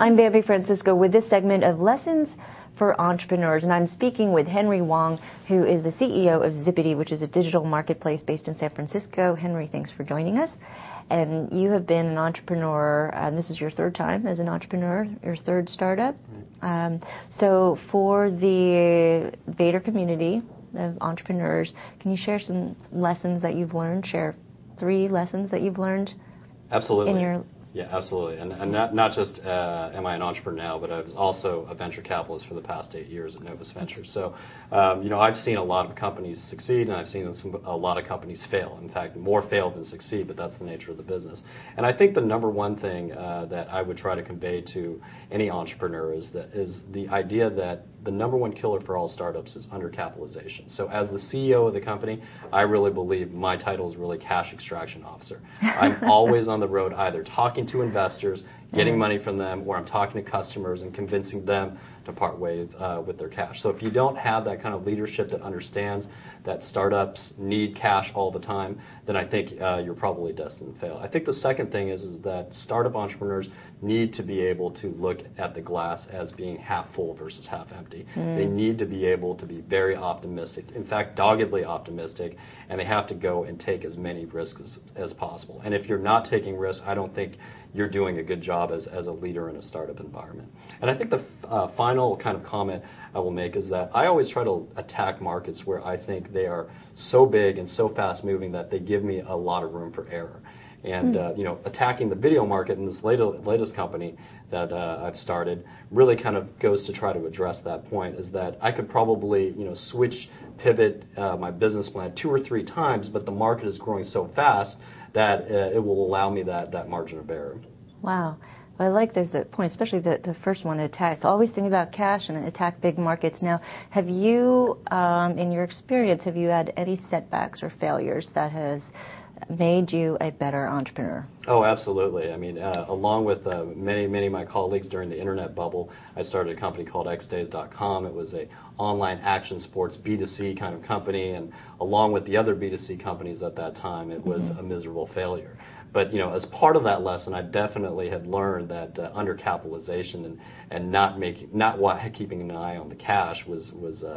I'm Bambi Francisco with this segment of Lessons for Entrepreneurs, and I'm speaking with Henry Wong, who is the CEO of Zipidee, which is a digital marketplace based in San Francisco. Henry, thanks for joining us. And you have been an entrepreneur, and this is your third time as an entrepreneur, your third startup. So for the Vader community of entrepreneurs, can you share some lessons that you've learned? Share 3 lessons that you've learned. Absolutely. Yeah, absolutely. And not just am I an entrepreneur now, but I was also a venture capitalist for the past 8 years at Novus Ventures. So, I've seen a lot of companies succeed, and I've seen a lot of companies fail. In fact, more fail than succeed, but that's the nature of the business. And I think the number one thing that I would try to convey to any entrepreneur is the idea that the number one killer for all startups is undercapitalization. So as the CEO of the company, I really believe my title is really cash extraction officer. I'm always on the road either talking to investors, getting money from them, or I'm talking to customers and convincing them to part ways with their cash. So if you don't have that kind of leadership that understands that startups need cash all the time, then I think you're probably destined to fail. I think the second thing is that startup entrepreneurs need to be able to look at the glass as being half full versus half empty. They need to be able to be very optimistic, in fact, doggedly optimistic, and they have to go and take as many risks as possible. And if you're not taking risks, I don't think you're doing a good job as a leader in a startup environment. And I think the final kind of comment I will make is that I always try to attack markets where I think they are so big and so fast moving that they give me a lot of room for error. And attacking the video market in this latest company that I've started really kind of goes to try to address that point, is that I could probably pivot my business plan 2 or 3 times, but the market is growing so fast that it will allow me that margin of error. Wow. Well, I like those point, especially the first one, attack. Always think about cash and attack big markets. Now, have you, in your experience, have you had any setbacks or failures that has made you a better entrepreneur? Oh, absolutely. I mean, along with many of my colleagues during the internet bubble, I started a company called xdays.com. It was a online action sports B2C kind of company, and along with the other B2C companies at that time, it was a miserable failure. But as part of that lesson, I definitely had learned that undercapitalization and not keeping an eye on the cash was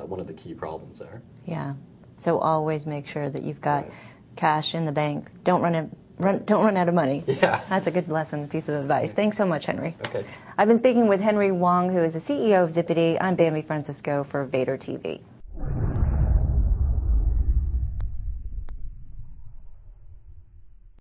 one of the key problems there. Yeah. So always make sure that you've got cash in the bank. Don't run out of money. Yeah. That's a good lesson, piece of advice. Thanks so much, Henry. Okay. I've been speaking with Henry Wong, who is the CEO of Zipidee. I'm Bambi Francisco for Vader TV.